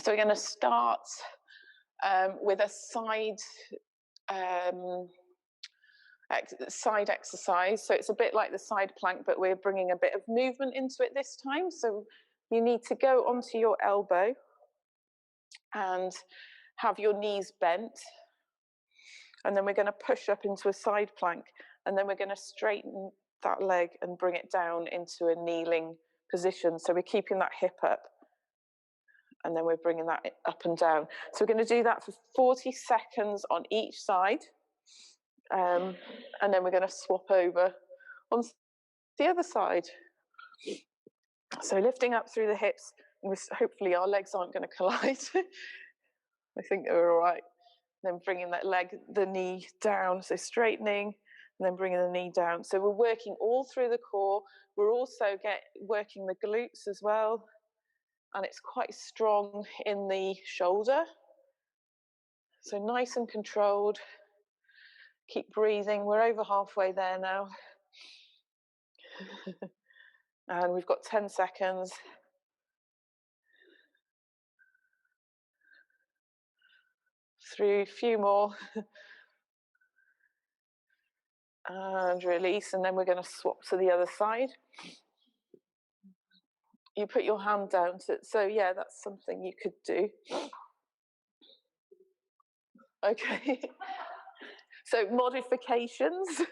So we're going to start with a side exercise. So it's a bit like the side plank, but we're bringing a bit of movement into it this time. So you need to go onto your elbow and have your knees bent. And then we're going to push up into a side plank. And then we're going to straighten that leg and bring it down into a kneeling position. So we're keeping that hip up. And then we're bringing that up and down. So we're going to do that for 40 seconds on each side. And then we're going to swap over on the other side. So lifting up through the hips, hopefully our legs aren't going to collide. I think they're all right. Then bringing that leg, the knee down, so straightening, and then bringing the knee down. So we're working all through the core. We're also working the glutes as well. And it's quite strong in the shoulder. So nice and controlled. Keep breathing. We're over halfway there now. And we've got 10 seconds. Through a few more. And release. And then we're going to swap to the other side. You put your hand down. So yeah, that's something you could do. Okay. So modifications.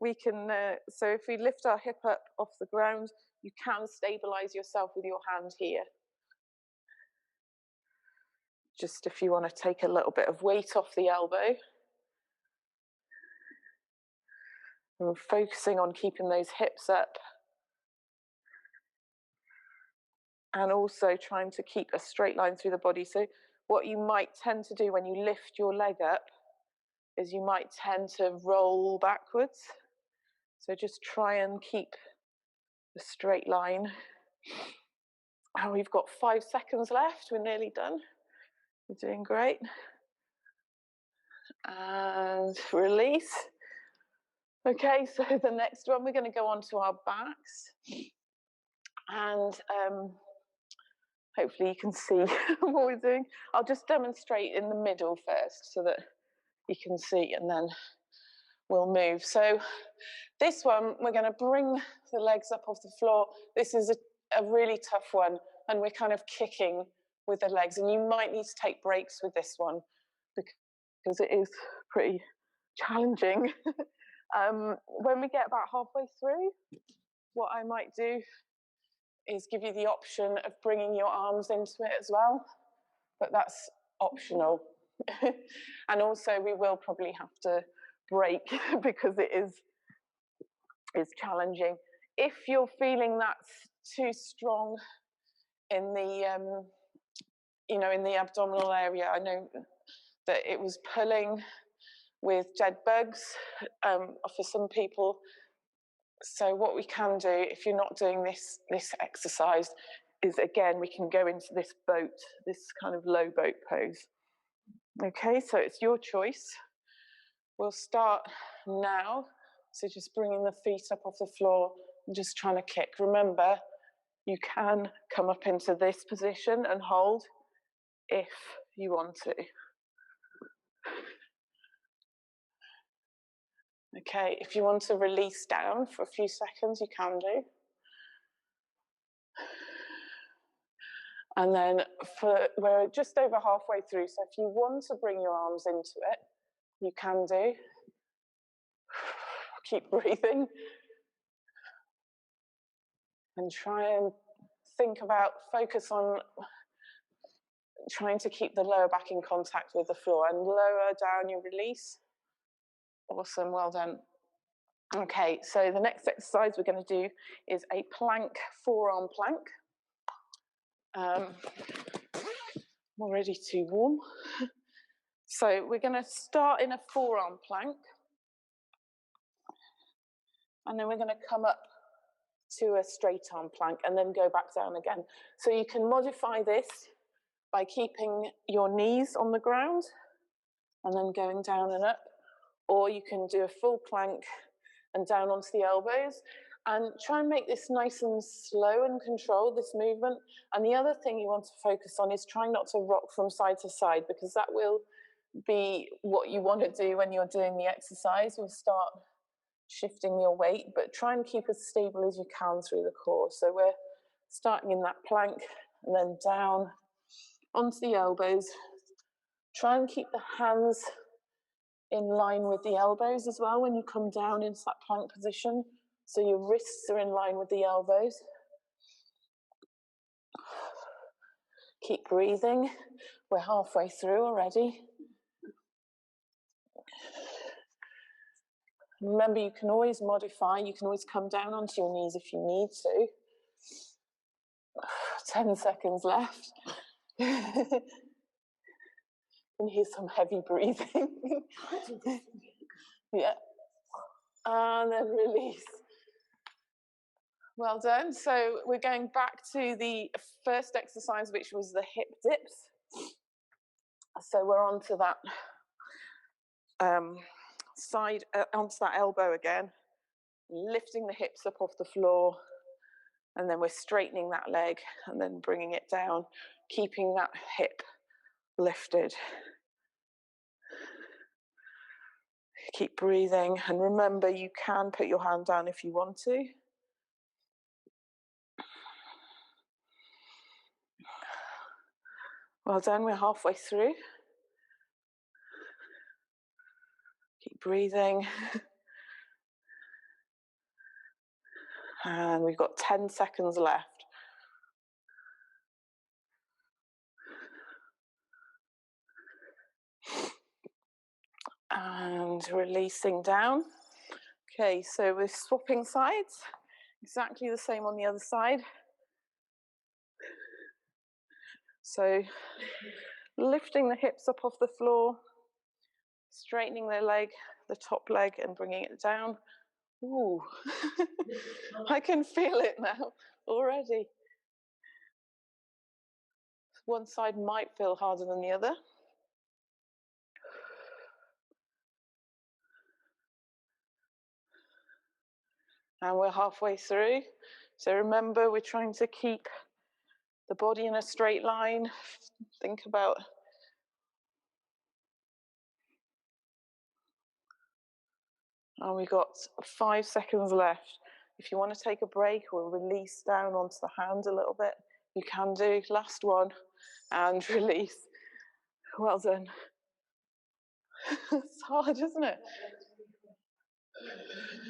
We can, so if we lift our hip up off the ground, you can stabilize yourself with your hand here. Just if you want to take a little bit of weight off the elbow. And we're focusing on keeping those hips up. And also trying to keep a straight line through the body. So what you might tend to do when you lift your leg up is you might tend to roll backwards. So just try and keep a straight line. And we've got 5 seconds left. We're nearly done. You're doing great. And release. Okay, so the next one, we're going to go on to our backs. And hopefully you can see what we're doing. I'll just demonstrate in the middle first so that you can see, and then we'll move. So this one, we're going to bring the legs up off the floor. This is a really tough one, and we're kind of kicking with the legs. And you might need to take breaks with this one because it is pretty challenging. When we get about halfway through, what I might do is give you the option of bringing your arms into it as well, but that's optional. And also we will probably have to break because it is challenging. If you're feeling that's too strong in the in the abdominal area, I know that it was pulling with dead bugs for some people. So what we can do, if you're not doing this exercise, is again, we can go into this boat, this kind of low boat pose. Okay, so it's your choice. We'll start now. So just bringing the feet up off the floor and just trying to kick. Remember, you can come up into this position and hold if you want to. Okay, if you want to release down for a few seconds, you can do. And then we're just over halfway through, so if you want to bring your arms into it, you can do. Keep breathing. And try and focus on trying to keep the lower back in contact with the floor, and lower down your release. Awesome, well done. Okay, so the next exercise we're going to do is a plank, forearm plank. I'm already too warm. So we're going to start in a forearm plank. And then we're going to come up to a straight arm plank and then go back down again. So you can modify this by keeping your knees on the ground and then going down and up. Or you can do a full plank and down onto the elbows. And try and make this nice and slow and controlled, this movement. And the other thing you want to focus on is trying not to rock from side to side, because that will be what you want to do when you're doing the exercise. You'll start shifting your weight, but try and keep as stable as you can through the core. So we're starting in that plank and then down onto the elbows. Try and keep the hands in line with the elbows as well when you come down into that plank position. So your wrists are in line with the elbows. Keep breathing. We're halfway through already. Remember, you can always modify. You can always come down onto your knees if you need to. 10 seconds left. You can hear some heavy breathing. Yeah. And then release. Well done. So we're going back to the first exercise, which was the hip dips. So we're onto that side, onto that elbow again, lifting the hips up off the floor, and then we're straightening that leg and then bringing it down, keeping that hip lifted. Keep breathing, and remember, you can put your hand down if you want to. Well done, we're halfway through. Keep breathing. And we've got 10 seconds left. And releasing down. Okay, so we're swapping sides. Exactly the same on the other side. So lifting the hips up off the floor, straightening the leg, the top leg, and bringing it down. Ooh, I can feel it now already. One side might feel harder than the other. And we're halfway through. So remember, we're trying to keep the body in a straight line. Think about and we've got 5 seconds left. If you want to take a break or release down onto the hand a little bit, you can do. Last one, and release. Well done. It's hard, isn't it?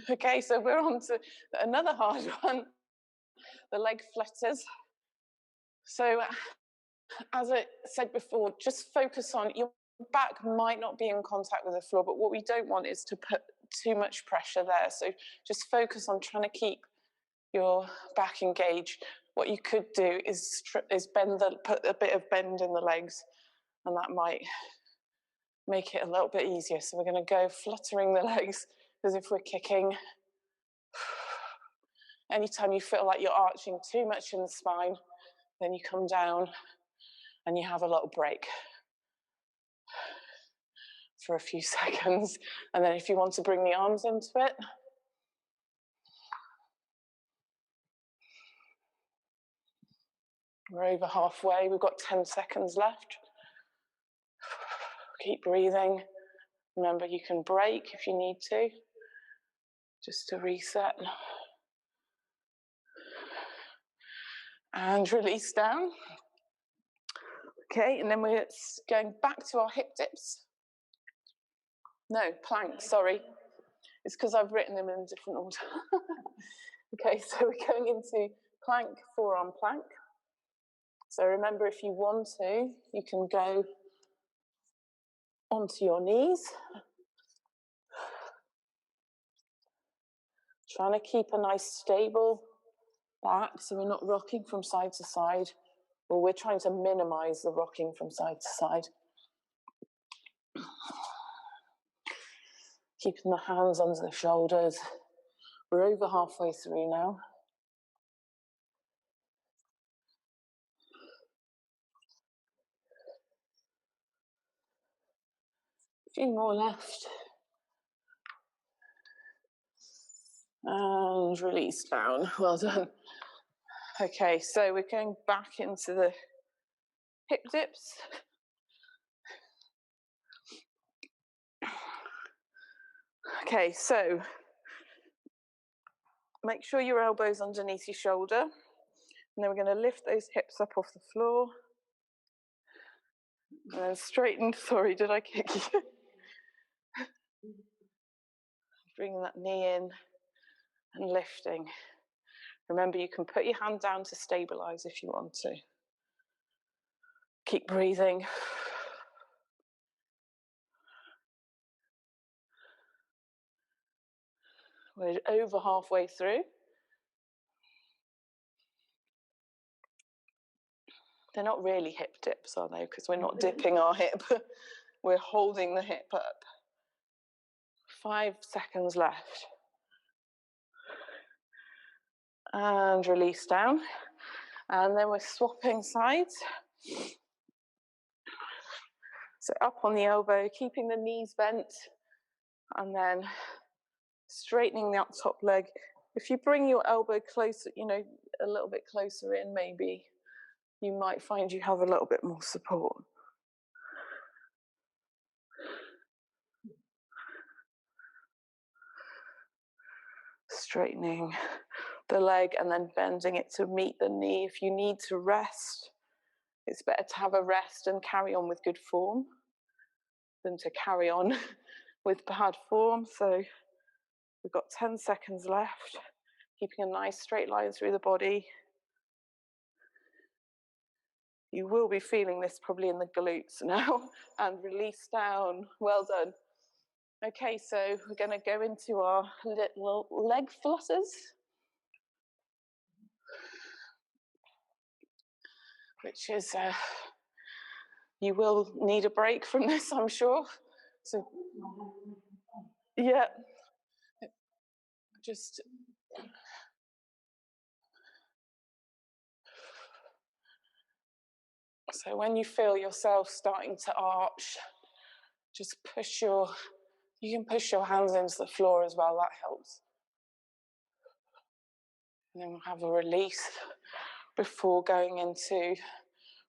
Okay, so we're on to another hard one, the leg flutters. So as I said before, just focus on, your back might not be in contact with the floor, but what we don't want is to put too much pressure there. So just focus on trying to keep your back engaged. What you could do is put a bit of bend in the legs, and that might make it a little bit easier. So we're going to go fluttering the legs as if we're kicking. Anytime you feel like you're arching too much in the spine, then you come down and you have a little break for a few seconds. And then if you want to bring the arms into it, we're over halfway. We've got 10 seconds left. Keep breathing. Remember, you can break if you need to, just to reset. And release down. Okay, and then we're going back to our hip dips. No, plank, sorry. It's because I've written them in a different order. Okay, so we're going into plank, forearm plank. So remember, if you want to, you can go onto your knees. Trying to keep a nice stable back so we're not rocking from side to side. Well, we're trying to minimize the rocking from side to side. Keeping the hands under the shoulders. We're over halfway through now. A few more left. And release down. Well done. Okay, so we're going back into the hip dips. Okay, so make sure your elbow's underneath your shoulder. And then we're going to lift those hips up off the floor. And then straighten. Sorry, did I kick you? Bringing that knee in and lifting. Remember, you can put your hand down to stabilize if you want to. Keep breathing. We're over halfway through. They're not really hip dips, are they? Because we're not dipping our hip. We're holding the hip up. 5 seconds left. And release down. And then we're swapping sides. So up on the elbow, keeping the knees bent, and then straightening the up top leg. If you bring your elbow closer, a little bit closer in, maybe, you might find you have a little bit more support. Straightening the leg and then bending it to meet the knee. If you need to rest, it's better to have a rest and carry on with good form than to carry on with bad form. So we've got 10 seconds left, keeping a nice straight line through the body. You will be feeling this probably in the glutes now. And release down. Well done. Okay, so we're going to go into our little leg flutters, which is, you will need a break from this, I'm sure. So, yeah, just so when you feel yourself starting to arch, just you can push your hands into the floor as well, that helps. And then we'll have a release before going into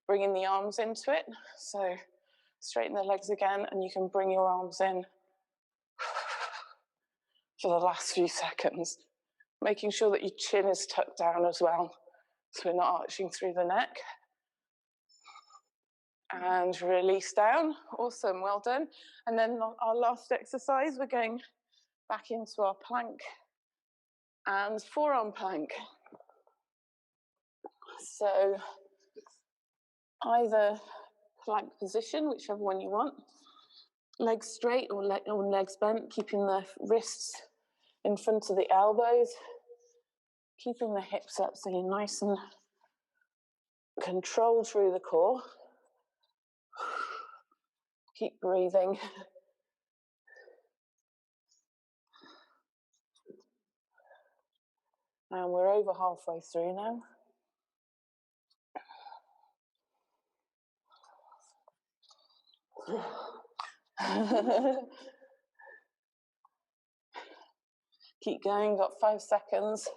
bringing the arms into it. So straighten the legs again, and you can bring your arms in for the last few seconds, making sure that your chin is tucked down as well, so we're not arching through the neck. And release down. Awesome, well done. And then our last exercise, we're going back into our plank and forearm plank. So either plank position, whichever one you want, legs straight or legs bent, keeping the wrists in front of the elbows, keeping the hips up so you're nice and controlled through the core. Keep breathing. And we're over halfway through now. Keep going, got 5 seconds.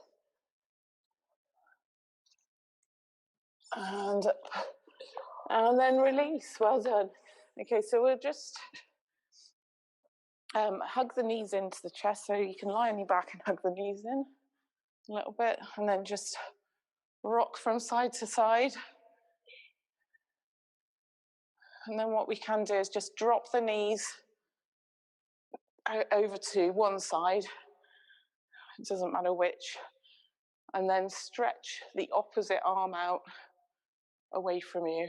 And then release, well done. Okay, so we'll just hug the knees into the chest, so you can lie on your back and hug the knees in a little bit, and then just rock from side to side. And then what we can do is just drop the knees over to one side, it doesn't matter which, and then stretch the opposite arm out away from you.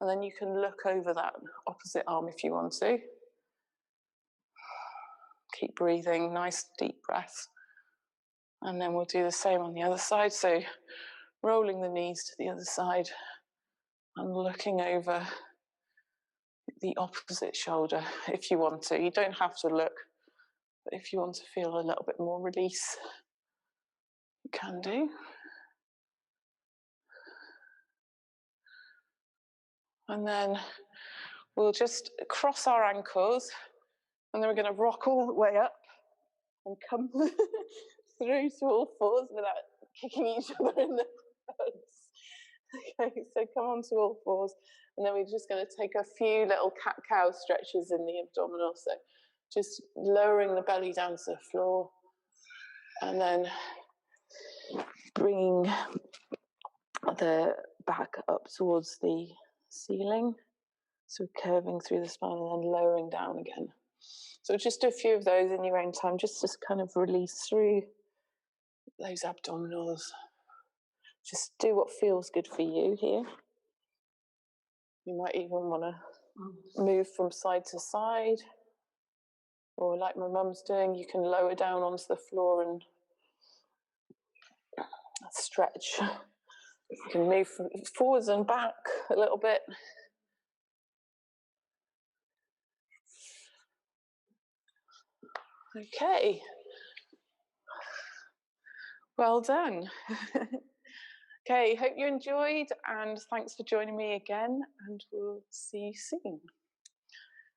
And then you can look over that opposite arm if you want to. Keep breathing, nice deep breaths. And then we'll do the same on the other side. So rolling the knees to the other side and looking over the opposite shoulder if you want to. You don't have to look, but if you want to feel a little bit more release, you can do. And then we'll just cross our ankles, and then we're going to rock all the way up and come through to all fours without kicking each other in the face. Okay, so come on to all fours, and then we're just going to take a few little cat-cow stretches in the abdominal. So just lowering the belly down to the floor, and then bringing the back up towards the ceiling. So curving through the spine and then lowering down again. So just do a few of those in your own time, just to kind of release through those abdominals. Just do what feels good for you here. You might even want to move from side to side, or like my mum's doing, you can lower down onto the floor and stretch. You can move forwards and back a little bit. Okay. Well done. Okay, hope you enjoyed, and thanks for joining me again, and we'll see you soon.